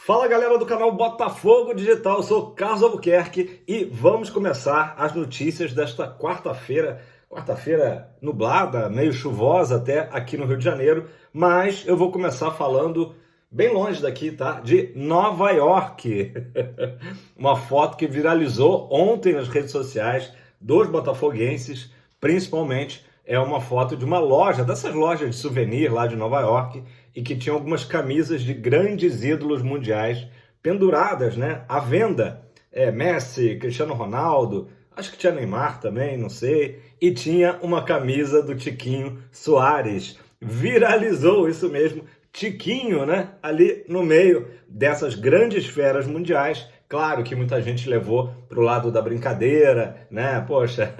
Fala galera do canal Botafogo Digital, eu sou Carlos Albuquerque e vamos começar as notícias desta quarta-feira nublada, meio chuvosa até aqui no Rio de Janeiro, mas eu vou começar falando bem longe daqui, tá? De Nova York. Uma foto que viralizou ontem nas redes sociais dos botafoguenses, principalmente é uma foto de uma loja, dessas lojas de souvenir lá de Nova York, e que tinha algumas camisas de grandes ídolos mundiais penduradas, né, à venda. Messi, Cristiano Ronaldo, acho que tinha Neymar também, não sei, e tinha uma camisa do Tiquinho Soares. Viralizou isso mesmo, Tiquinho, né, ali no meio dessas grandes feras mundiais. Claro que muita gente levou para o lado da brincadeira, né? Poxa,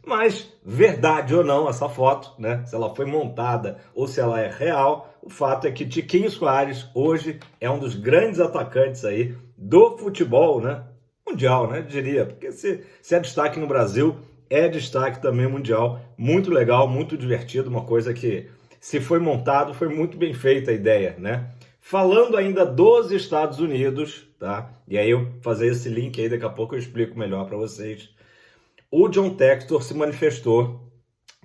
mas verdade ou não essa foto, né? Se ela foi montada ou se ela é real, o fato é que Tiquinho Soares hoje é um dos grandes atacantes aí do futebol, né? Mundial, né? Eu diria, porque se é destaque no Brasil, é destaque também mundial. Muito legal, muito divertido, uma coisa que se foi montado, foi muito bem feita a ideia, né? Falando ainda dos Estados Unidos, tá? E aí eu fazer esse link aí, daqui a pouco eu explico melhor para vocês. O John Textor se manifestou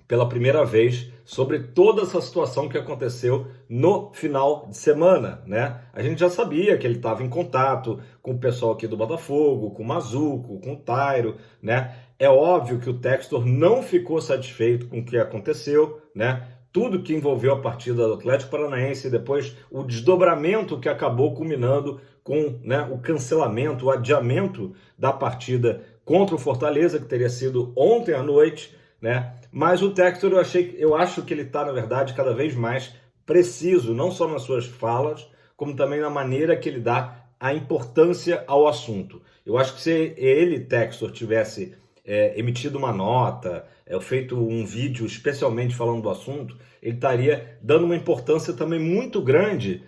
pela primeira vez sobre toda essa situação que aconteceu no final de semana, né? A gente já sabia que ele estava em contato com o pessoal aqui do Botafogo, com o Mazuco, com o Tairo, né? É óbvio que o Textor não ficou satisfeito com o que aconteceu, né? Tudo que envolveu a partida do Atlético Paranaense e depois o desdobramento que acabou culminando com, né, o cancelamento, o adiamento da partida contra o Fortaleza, que teria sido ontem à noite, né? Mas o Textor, eu acho que ele está, na verdade, cada vez mais preciso, não só nas suas falas, como também na maneira que ele dá a importância ao assunto. Eu acho que se ele, Textor, tivesse emitido uma nota, feito um vídeo especialmente falando do assunto, ele estaria dando uma importância também muito grande.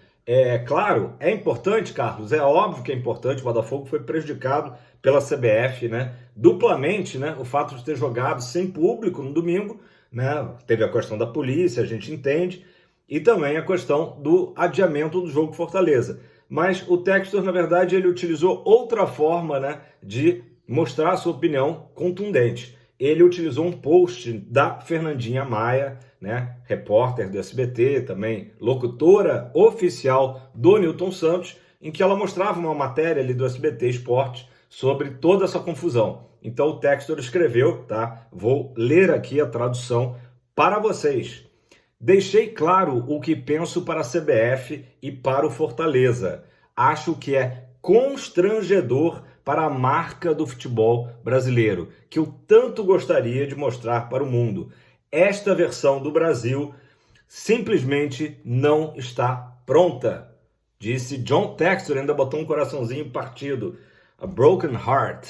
Claro, é importante, Carlos, é óbvio que é importante, o Botafogo foi prejudicado pela CBF, né, duplamente, né, o fato de ter jogado sem público no domingo, né, teve a questão da polícia, a gente entende, e também a questão do adiamento do jogo Fortaleza. Mas o Textor, na verdade, ele utilizou outra forma, né, de mostrar a sua opinião contundente. Ele utilizou um post da Fernandinha Maia, né, repórter do SBT, também locutora oficial do Nilton Santos, em que ela mostrava uma matéria ali do SBT Esporte sobre toda essa confusão. Então o Textor escreveu, tá? Vou ler aqui a tradução para vocês. Deixei claro o que penso para a CBF e para o Fortaleza. Acho que é constrangedor para a marca do futebol brasileiro, que eu tanto gostaria de mostrar para o mundo. Esta versão do Brasil simplesmente não está pronta, disse John Textor, ainda botou um coraçãozinho partido. A broken heart.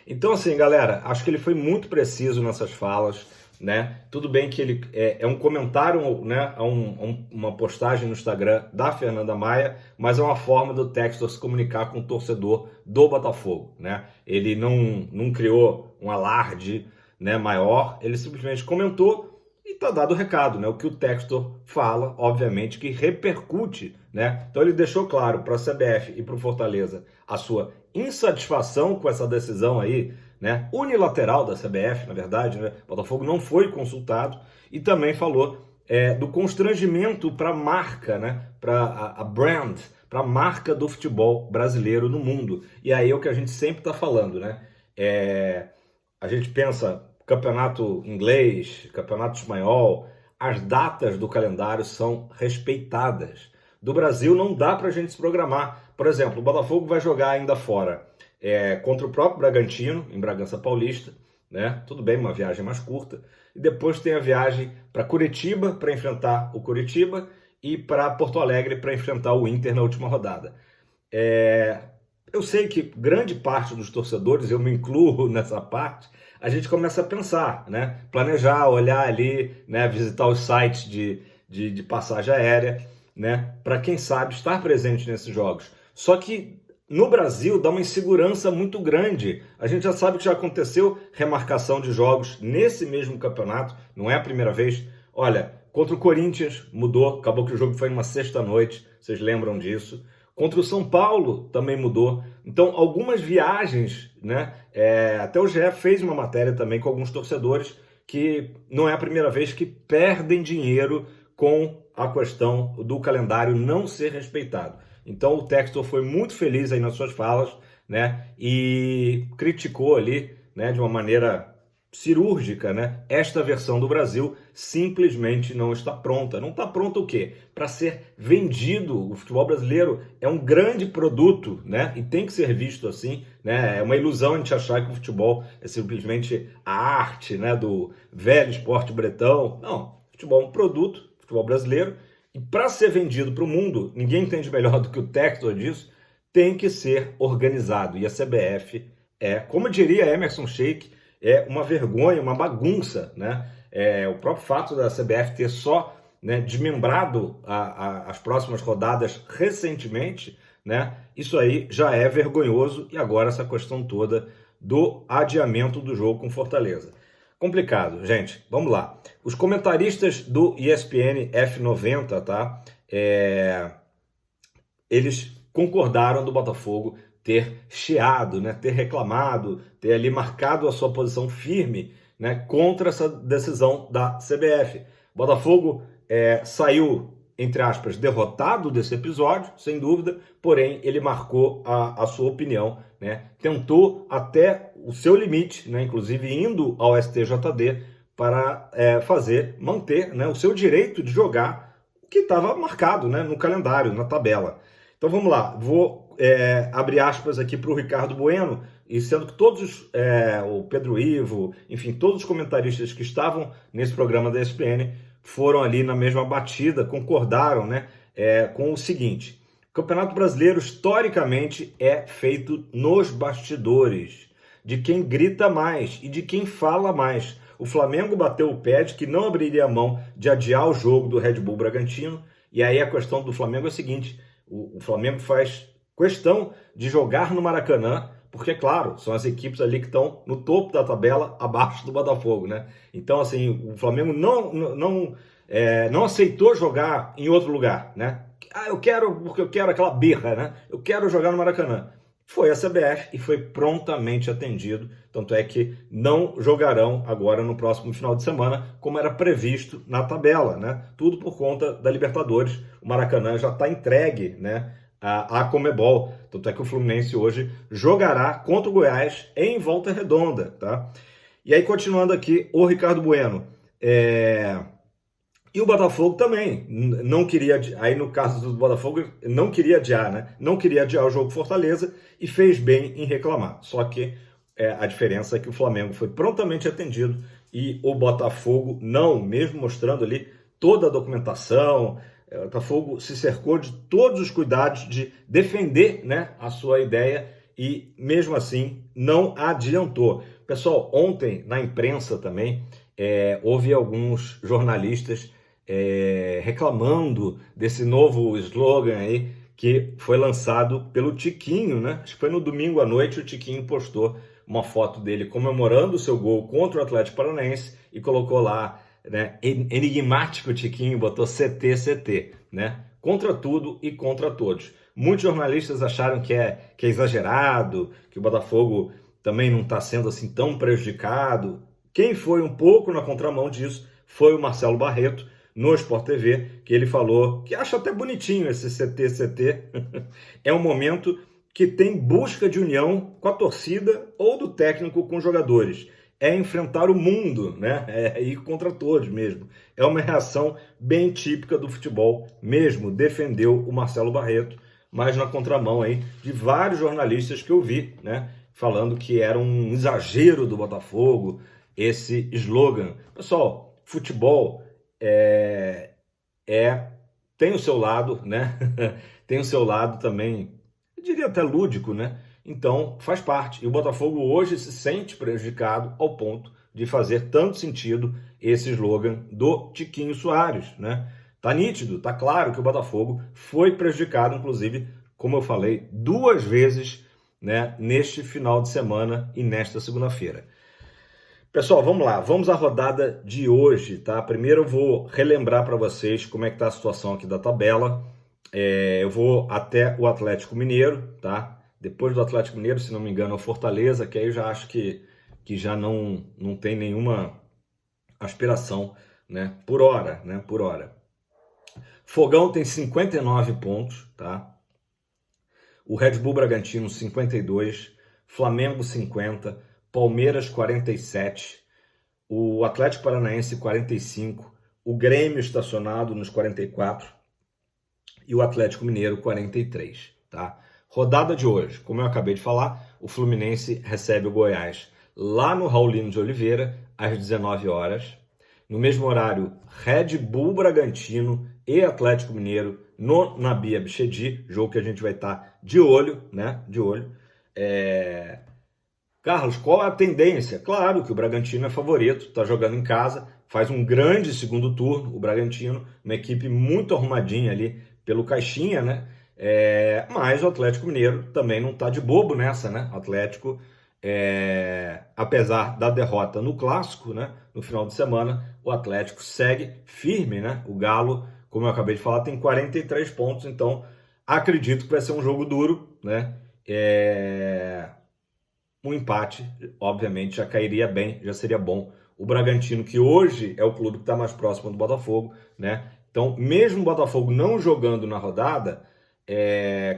Então, assim, galera, acho que ele foi muito preciso nessas falas, né? Tudo bem que ele é um comentário, né, a uma postagem no Instagram da Fernanda Maia, mas é uma forma do Textor se comunicar com o torcedor do Botafogo, né? Ele não criou um alarde, né, maior, ele simplesmente comentou e tá dado o recado, né? O que o Textor fala, obviamente, que repercute, né? Então ele deixou claro para a CBF e para o Fortaleza a sua insatisfação com essa decisão aí, né, unilateral da CBF, na verdade, né? O Botafogo não foi consultado, e também falou do constrangimento para a marca, né, para a brand, para a marca do futebol brasileiro no mundo. E aí é o que a gente sempre está falando, né? A gente pensa campeonato inglês, campeonato espanhol, as datas do calendário são respeitadas. Do Brasil não dá para a gente se programar. Por exemplo, o Botafogo vai jogar ainda fora contra o próprio Bragantino, em Bragança Paulista, né? Tudo bem, uma viagem mais curta. E depois tem a viagem para Curitiba, para enfrentar o Curitiba, e para Porto Alegre, para enfrentar o Inter na última rodada. Eu sei que grande parte dos torcedores, eu me incluo nessa parte, a gente começa a pensar, né? Planejar, olhar ali, né? Visitar os sites de passagem aérea, né? Para quem sabe estar presente nesses jogos. Só que no Brasil dá uma insegurança muito grande. A gente já sabe que já aconteceu remarcação de jogos nesse mesmo campeonato, não é a primeira vez. Olha, contra o Corinthians mudou, acabou que o jogo foi numa sexta-noite, vocês lembram disso. Contra o São Paulo também mudou. Então, algumas viagens, né? Até o GE fez uma matéria também com alguns torcedores que não é a primeira vez que perdem dinheiro com a questão do calendário não ser respeitado. Então, o Textor foi muito feliz aí nas suas falas, né? E criticou ali, né, de uma maneira cirúrgica, né? Esta versão do Brasil simplesmente não está pronta. Não está pronta o quê? Para ser vendido. O futebol brasileiro é um grande produto, né? E tem que ser visto assim, né? É uma ilusão a gente achar que o futebol é simplesmente a arte, né, do velho esporte bretão. Não, futebol é um produto, futebol brasileiro, e para ser vendido para o mundo, ninguém entende melhor do que o Textor disso, tem que ser organizado. E a CBF como diria Emerson Sheik, é uma vergonha, uma bagunça, né? O próprio fato da CBF ter só, né, desmembrado as próximas rodadas recentemente, né? Isso aí já é vergonhoso, e agora essa questão toda do adiamento do jogo com Fortaleza. Complicado, gente. Vamos lá. Os comentaristas do ESPN F90, tá? Eles concordaram do Botafogo ter chiado, né, ter reclamado, ter ali marcado a sua posição firme, né, contra essa decisão da CBF. Botafogo saiu, entre aspas, derrotado desse episódio, sem dúvida, porém ele marcou a sua opinião, né, tentou até o seu limite, né, inclusive indo ao STJD para manter, né, o seu direito de jogar o que estava marcado, né, no calendário, na tabela. Então vamos lá, vou abrir aspas aqui para o Ricardo Bueno, e sendo que todos, o Pedro Ivo, enfim, todos os comentaristas que estavam nesse programa da ESPN foram ali na mesma batida, concordaram, né, com o seguinte: o Campeonato Brasileiro historicamente é feito nos bastidores, de quem grita mais e de quem fala mais. O Flamengo bateu o pé de que não abriria a mão de adiar o jogo do Red Bull Bragantino, e aí a questão do Flamengo é a seguinte: o Flamengo faz questão de jogar no Maracanã, porque, claro, são as equipes ali que estão no topo da tabela, abaixo do Botafogo, né? Então, assim, o Flamengo não aceitou jogar em outro lugar, né? Porque eu quero aquela birra, né? Eu quero jogar no Maracanã. Foi a CBF e foi prontamente atendido, tanto é que não jogarão agora no próximo final de semana, como era previsto na tabela, né? Tudo por conta da Libertadores. O Maracanã já está entregue, né, a Conmebol, tanto é que o Fluminense hoje jogará contra o Goiás em Volta Redonda, tá? E aí, continuando aqui, o Ricardo Bueno, e o Botafogo também não queria, aí no caso do Botafogo, não queria adiar, né? Não queria adiar o jogo Fortaleza e fez bem em reclamar. Só que a diferença é que o Flamengo foi prontamente atendido e o Botafogo não, mesmo mostrando ali toda a documentação. O Botafogo se cercou de todos os cuidados de defender, né, a sua ideia, e mesmo assim não adiantou. Pessoal, ontem na imprensa também houve alguns jornalistas reclamando desse novo slogan aí que foi lançado pelo Tiquinho, né? Acho que foi no domingo à noite. O Tiquinho postou uma foto dele comemorando o seu gol contra o Atlético Paranaense e colocou lá, né, enigmático Tiquinho, botou CT, né? Contra tudo e contra todos. Muitos jornalistas acharam que é exagerado, que o Botafogo também não está sendo assim tão prejudicado. Quem foi um pouco na contramão disso foi o Marcelo Barreto, no Sport TV, que ele falou que acha até bonitinho esse CT. É um momento que tem busca de união com a torcida ou do técnico com os jogadores. É enfrentar o mundo, né? É ir contra todos mesmo. É uma reação bem típica do futebol mesmo, defendeu o Marcelo Barreto, mas na contramão aí de vários jornalistas que eu vi, né, falando que era um exagero do Botafogo esse slogan. Pessoal, futebol tem o seu lado, né? Tem o seu lado também, eu diria até lúdico, né? Então faz parte. E o Botafogo hoje se sente prejudicado ao ponto de fazer tanto sentido esse slogan do Tiquinho Soares, né? Tá nítido, tá claro que o Botafogo foi prejudicado, inclusive, como eu falei, 2 vezes, né, neste final de semana e nesta segunda-feira. Pessoal, vamos lá, vamos à rodada de hoje, tá? Primeiro eu vou relembrar para vocês como é que está a situação aqui da tabela. Eu vou até o Atlético Mineiro, tá? Depois do Atlético Mineiro, se não me engano, é o Fortaleza, que aí eu já acho que já não tem nenhuma aspiração, né? Por hora, né? Por hora. Fogão tem 59 pontos, tá? O Red Bull Bragantino 52, Flamengo 50, Palmeiras 47, o Atlético Paranaense 45, o Grêmio estacionado nos 44 e o Atlético Mineiro 43, tá? Rodada de hoje, como eu acabei de falar, o Fluminense recebe o Goiás lá no Raulino de Oliveira às 19 horas. No mesmo horário, Red Bull Bragantino e Atlético Mineiro no Nabi Abichedi, jogo que a gente vai estar de olho, né? De olho. Carlos, qual é a tendência? Claro que o Bragantino é favorito, está jogando em casa, faz um grande segundo turno, o Bragantino, uma equipe muito arrumadinha ali pelo Caixinha, né? Mas o Atlético Mineiro também não está de bobo nessa, né? O Atlético, apesar da derrota no Clássico, né? No final de semana, o Atlético segue firme, né? O Galo, como eu acabei de falar, tem 43 pontos, então acredito que vai ser um jogo duro, né? Um empate, obviamente, já cairia bem, já seria bom. O Bragantino, que hoje é o clube que está mais próximo do Botafogo, né? Então, mesmo o Botafogo não jogando na rodada,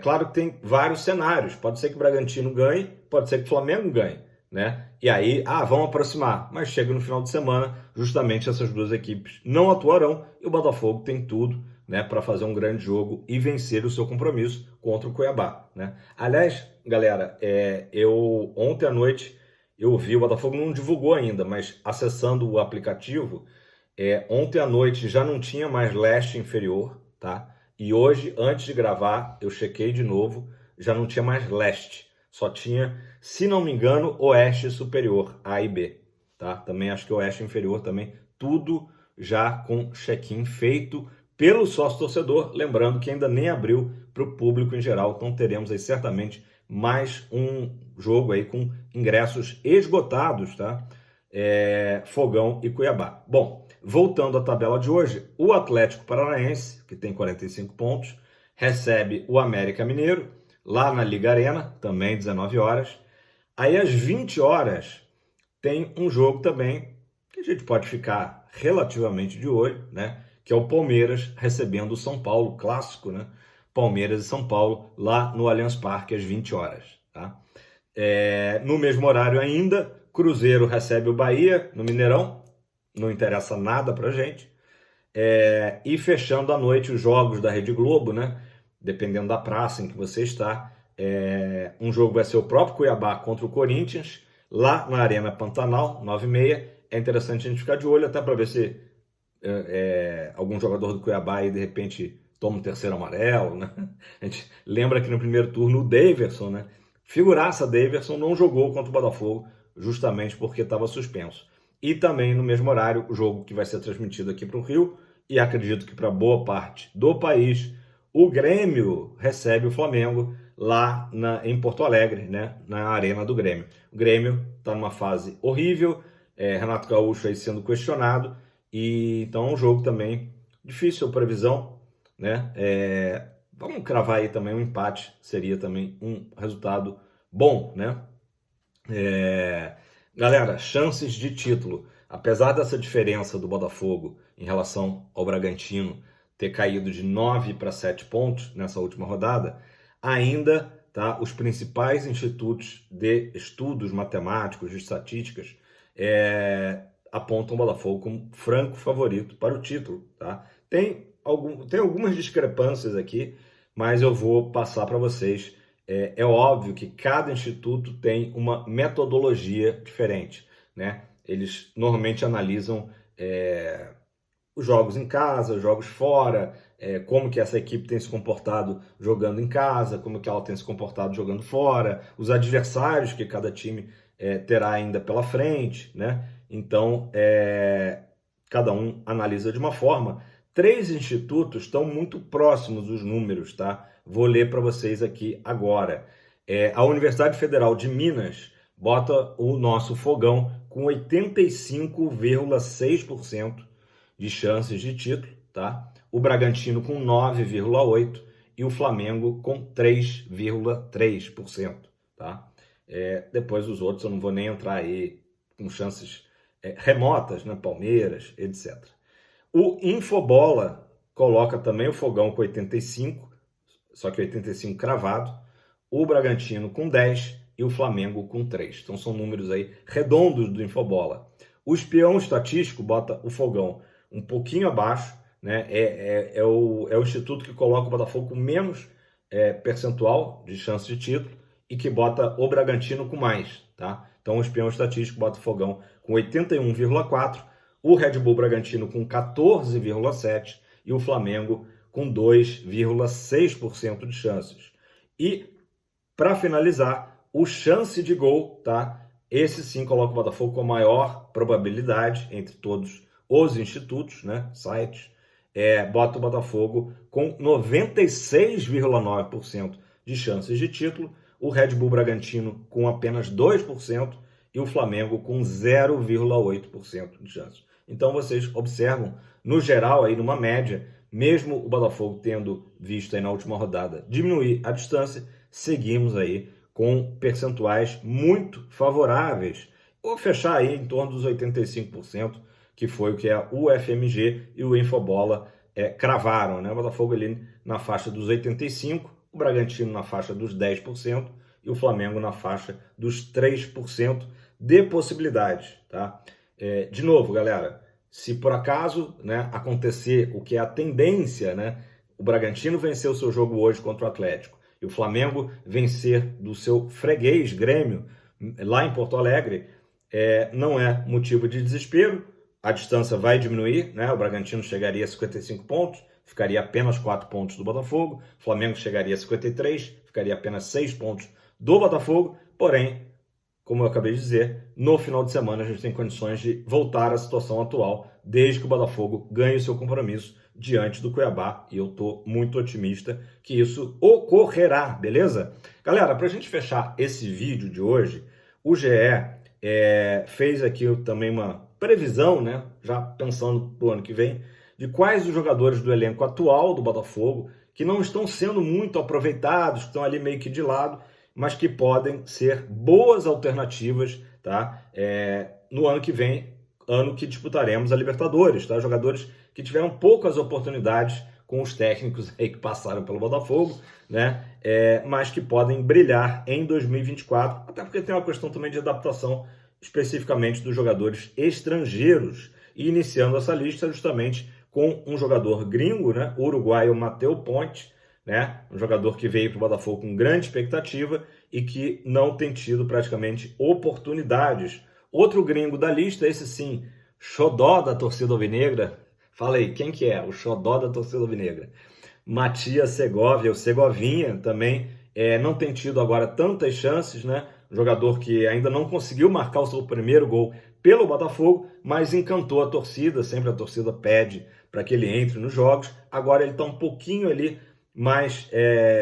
claro que tem vários cenários. Pode ser que o Bragantino ganhe, pode ser que o Flamengo ganhe, né? E aí, vamos aproximar. Mas chega no final de semana, justamente essas duas equipes não atuarão e o Botafogo tem tudo, né, para fazer um grande jogo e vencer o seu compromisso contra o Cuiabá, né? Aliás, galera, eu ontem à noite eu vi, o Botafogo não divulgou ainda, mas acessando o aplicativo, ontem à noite já não tinha mais leste inferior, tá? E hoje, antes de gravar, eu chequei de novo, já não tinha mais leste, só tinha, se não me engano, oeste superior, A e B, tá? Também acho que oeste inferior também, tudo já com check-in feito pelo sócio torcedor, lembrando que ainda nem abriu para o público em geral, então teremos aí certamente mais um jogo aí com ingressos esgotados, tá? Fogão e Cuiabá. Bom, voltando à tabela de hoje, o Atlético Paranaense, que tem 45 pontos, recebe o América Mineiro, lá na Liga Arena, também 19 horas. Aí às 20 horas tem um jogo também que a gente pode ficar relativamente de olho, né? Que é o Palmeiras recebendo o São Paulo, clássico, né? Palmeiras e São Paulo, lá no Allianz Parque, às 20 horas, tá? No mesmo horário ainda, Cruzeiro recebe o Bahia no Mineirão, não interessa nada pra gente. E fechando a noite os jogos da Rede Globo, né? Dependendo da praça em que você está, um jogo vai ser o próprio Cuiabá contra o Corinthians, lá na Arena Pantanal, 9h30. É interessante a gente ficar de olho até para ver se algum jogador do Cuiabá aí, de repente toma um terceiro amarelo, né? A gente lembra que no primeiro turno o Daverson, né? Figuraça Daverson não jogou contra o Botafogo, justamente porque estava suspenso. E também no mesmo horário, o jogo que vai ser transmitido aqui para o Rio, e acredito que para boa parte do país, o Grêmio recebe o Flamengo lá em Porto Alegre, né? Na Arena do Grêmio. O Grêmio está numa fase horrível, Renato Gaúcho aí sendo questionado, e então é um jogo também difícil a previsão, né? Vamos cravar aí também um empate, seria também um resultado bom, né? Galera, chances de título. Apesar dessa diferença do Botafogo em relação ao Bragantino ter caído de 9 para 7 pontos nessa última rodada, ainda, tá, os principais institutos de estudos matemáticos, de estatísticas, apontam o Botafogo como franco favorito para o título, tá? Tem algumas discrepâncias aqui, mas eu vou passar para vocês. É óbvio que cada instituto tem uma metodologia diferente, né? Eles normalmente analisam os jogos em casa, os jogos fora, como que essa equipe tem se comportado jogando em casa, como que ela tem se comportado jogando fora, os adversários que cada time terá ainda pela frente, né? Então, cada um analisa de uma forma. 3 institutos estão muito próximos dos números, tá? Vou ler para vocês aqui agora. A Universidade Federal de Minas bota o nosso Fogão com 85,6% de chances de título, tá? O Bragantino com 9,8% e o Flamengo com 3,3%, tá? Depois os outros eu não vou nem entrar aí com chances remotas, né? Palmeiras, etc. O Infobola coloca também o Fogão com 85, só que 85 cravado, o Bragantino com 10 e o Flamengo com 3. Então são números aí redondos do Infobola. O espião estatístico bota o Fogão um pouquinho abaixo, né? É o instituto que coloca o Botafogo com menos percentual de chance de título e que bota o Bragantino com mais, tá? Então o espião estatístico bota o Fogão com 81,4%, o Red Bull Bragantino com 14,7% e o Flamengo com 2,6% de chances. E, para finalizar, o chance de gol, tá? Esse sim coloca o Botafogo com a maior probabilidade entre todos os institutos, né? Sites. Bota o Botafogo com 96,9% de chances de título, o Red Bull Bragantino com apenas 2% e o Flamengo com 0,8% de chances. Então vocês observam, no geral, aí numa média, mesmo o Botafogo tendo visto aí na última rodada diminuir a distância, seguimos aí com percentuais muito favoráveis. Vou fechar aí em torno dos 85%, que foi o que a UFMG e o Infobola cravaram, né? O Botafogo ali na faixa dos 85%, o Bragantino na faixa dos 10% e o Flamengo na faixa dos 3% de possibilidade, tá? De novo, galera, se por acaso, né, acontecer o que é a tendência, né, o Bragantino vencer o seu jogo hoje contra o Atlético e o Flamengo vencer do seu freguês Grêmio lá em Porto Alegre, não é motivo de desespero, a distância vai diminuir, né, o Bragantino chegaria a 55 pontos, ficaria apenas 4 pontos do Botafogo, o Flamengo chegaria a 53, ficaria apenas 6 pontos do Botafogo, porém, como eu acabei de dizer, no final de semana a gente tem condições de voltar à situação atual, desde que o Botafogo ganhe o seu compromisso diante do Cuiabá, e eu estou muito otimista que isso ocorrerá, beleza? Galera, para a gente fechar esse vídeo de hoje, o GE fez aqui também uma previsão, né, já pensando para o ano que vem, de quais os jogadores do elenco atual do Botafogo que não estão sendo muito aproveitados, que estão ali meio que de lado, mas que podem ser boas alternativas, tá? No ano que vem, ano que disputaremos a Libertadores, tá? Jogadores que tiveram poucas oportunidades com os técnicos aí que passaram pelo Botafogo, né? Mas que podem brilhar em 2024, até porque tem uma questão também de adaptação especificamente dos jogadores estrangeiros. E iniciando essa lista justamente com um jogador gringo, né? O uruguaio Matheus Ponte, né? Um jogador que veio para o Botafogo com grande expectativa e que não tem tido praticamente oportunidades. Outro gringo da lista, esse sim, xodó da torcida alvinegra. Fala aí, quem que é o xodó da torcida alvinegra? Matias Segovia, o Segovinha também não tem tido agora tantas chances, né? Um jogador que ainda não conseguiu marcar o seu primeiro gol pelo Botafogo, mas encantou a torcida, sempre a torcida pede para que ele entre nos jogos. Agora ele está um pouquinho ali mais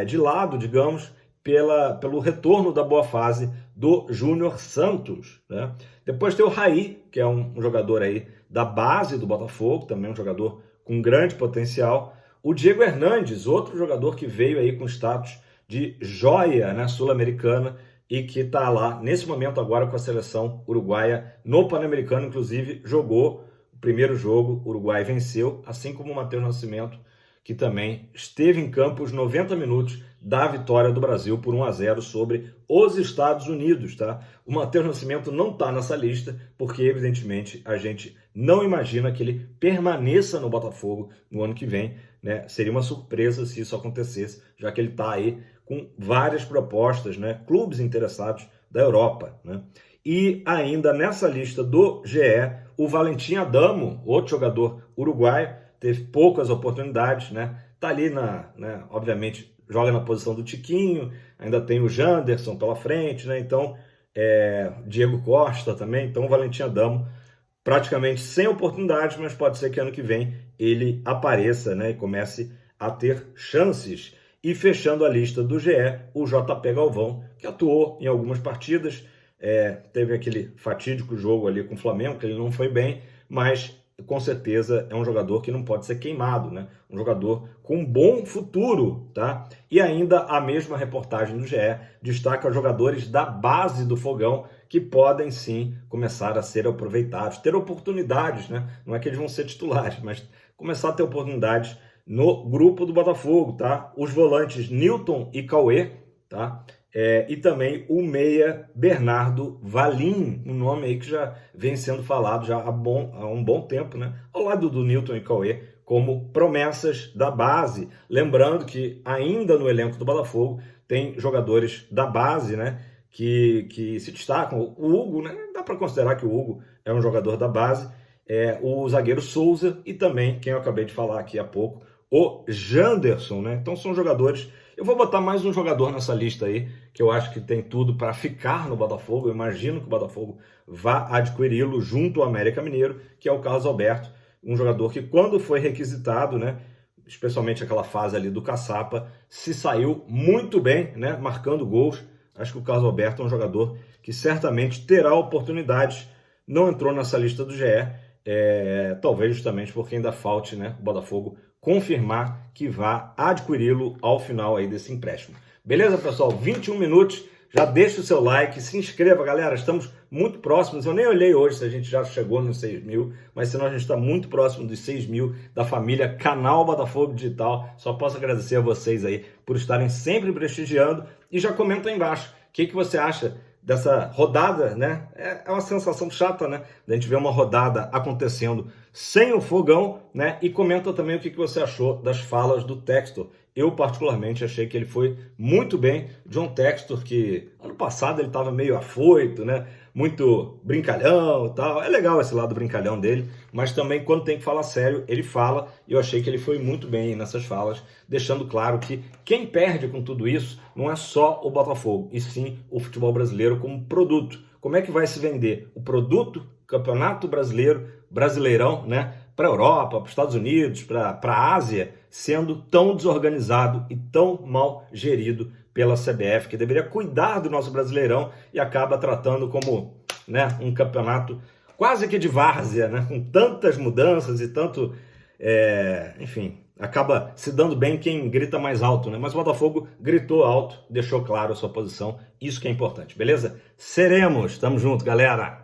de lado, digamos, pelo retorno da boa fase do Júnior Santos, né? Depois tem o Raí, que é um jogador aí da base do Botafogo, também um jogador com grande potencial. O Diego Hernandes, outro jogador que veio aí com status de joia, né, sul-americana, e que está lá, nesse momento agora, com a seleção uruguaia no Pan-Americano, inclusive jogou o primeiro jogo, o Uruguai venceu, assim como o Matheus Nascimento, que também esteve em campo os 90 minutos da vitória do Brasil por 1-0 sobre os Estados Unidos, tá? O Matheus Nascimento não está nessa lista, porque evidentemente a gente não imagina que ele permaneça no Botafogo no ano que vem, né? Seria uma surpresa se isso acontecesse, já que ele está aí com várias propostas, né? Clubes interessados da Europa, né? E ainda nessa lista do GE, o Valentim Adamo, outro jogador uruguaio, teve poucas oportunidades, né? Tá ali né? Obviamente joga na posição do Tiquinho, ainda tem o Janderson pela frente, né? Então, Diego Costa também, então o Valentim Adamo praticamente sem oportunidades, mas pode ser que ano que vem ele apareça, né? E comece a ter chances. E fechando a lista do GE, o JP Galvão, que atuou em algumas partidas, teve aquele fatídico jogo ali com o Flamengo, que ele não foi bem, mas com certeza é um jogador que não pode ser queimado, né? Um jogador com um bom futuro, tá? E ainda a mesma reportagem do GE destaca os jogadores da base do Fogão que podem sim começar a ser aproveitados, ter oportunidades, né? Não é que eles vão ser titulares, mas começar a ter oportunidades no grupo do Botafogo, tá? Os volantes Newton e Cauê, tá? E também o meia Bernardo Valim, um nome aí que já vem sendo falado já há um bom tempo, né? Ao lado do Newton e Cauê, como promessas da base. Lembrando que ainda no elenco do Botafogo tem jogadores da base, né? Que se destacam. O Hugo, né? Dá para considerar que o Hugo é um jogador da base. O zagueiro Souza e também, quem eu acabei de falar aqui há pouco, o Janderson, né? Então são jogadores. Eu vou botar mais um jogador nessa lista aí, que eu acho que tem tudo para ficar no Botafogo. Eu imagino que o Botafogo vá adquiri-lo junto ao América Mineiro, que é o Carlos Alberto, um jogador que quando foi requisitado, né, especialmente aquela fase ali do Caçapa, se saiu muito bem, né, marcando gols. Acho que o Carlos Alberto é um jogador que certamente terá oportunidades. Não entrou nessa lista do GE, talvez justamente porque ainda falte, né, o Botafogo confirmar que vá adquiri-lo ao final aí desse empréstimo. Beleza, pessoal? 21 minutos, já deixa o seu like, se inscreva, galera, estamos muito próximos, eu nem olhei hoje se a gente já chegou nos 6 mil, mas senão a gente está muito próximo dos 6 mil da família Canal Botafogo Digital. Só posso agradecer a vocês aí por estarem sempre prestigiando e já comenta aí embaixo o que você acha dessa rodada, né? É uma sensação chata, né? A gente vê uma rodada acontecendo sem o Fogão, né? E comenta também o que você achou das falas do Textor. Eu, particularmente, achei que ele foi muito bem. John Textor, que ano passado ele estava meio afoito, né? Muito brincalhão e tal. É legal esse lado brincalhão dele, mas também quando tem que falar sério, ele fala. E eu achei que ele foi muito bem nessas falas, deixando claro que quem perde com tudo isso não é só o Botafogo, e sim o futebol brasileiro como produto. Como é que vai se vender o produto, Campeonato Brasileiro, Brasileirão, né? Para a Europa, para os Estados Unidos, para a Ásia, sendo tão desorganizado e tão mal gerido pela CBF, que deveria cuidar do nosso Brasileirão e acaba tratando como, né, um campeonato quase que de várzea, né, com tantas mudanças e tanto, enfim, acaba se dando bem quem grita mais alto, né? Mas o Botafogo gritou alto, deixou claro a sua posição, isso que é importante, beleza? Seremos, tamo junto, galera!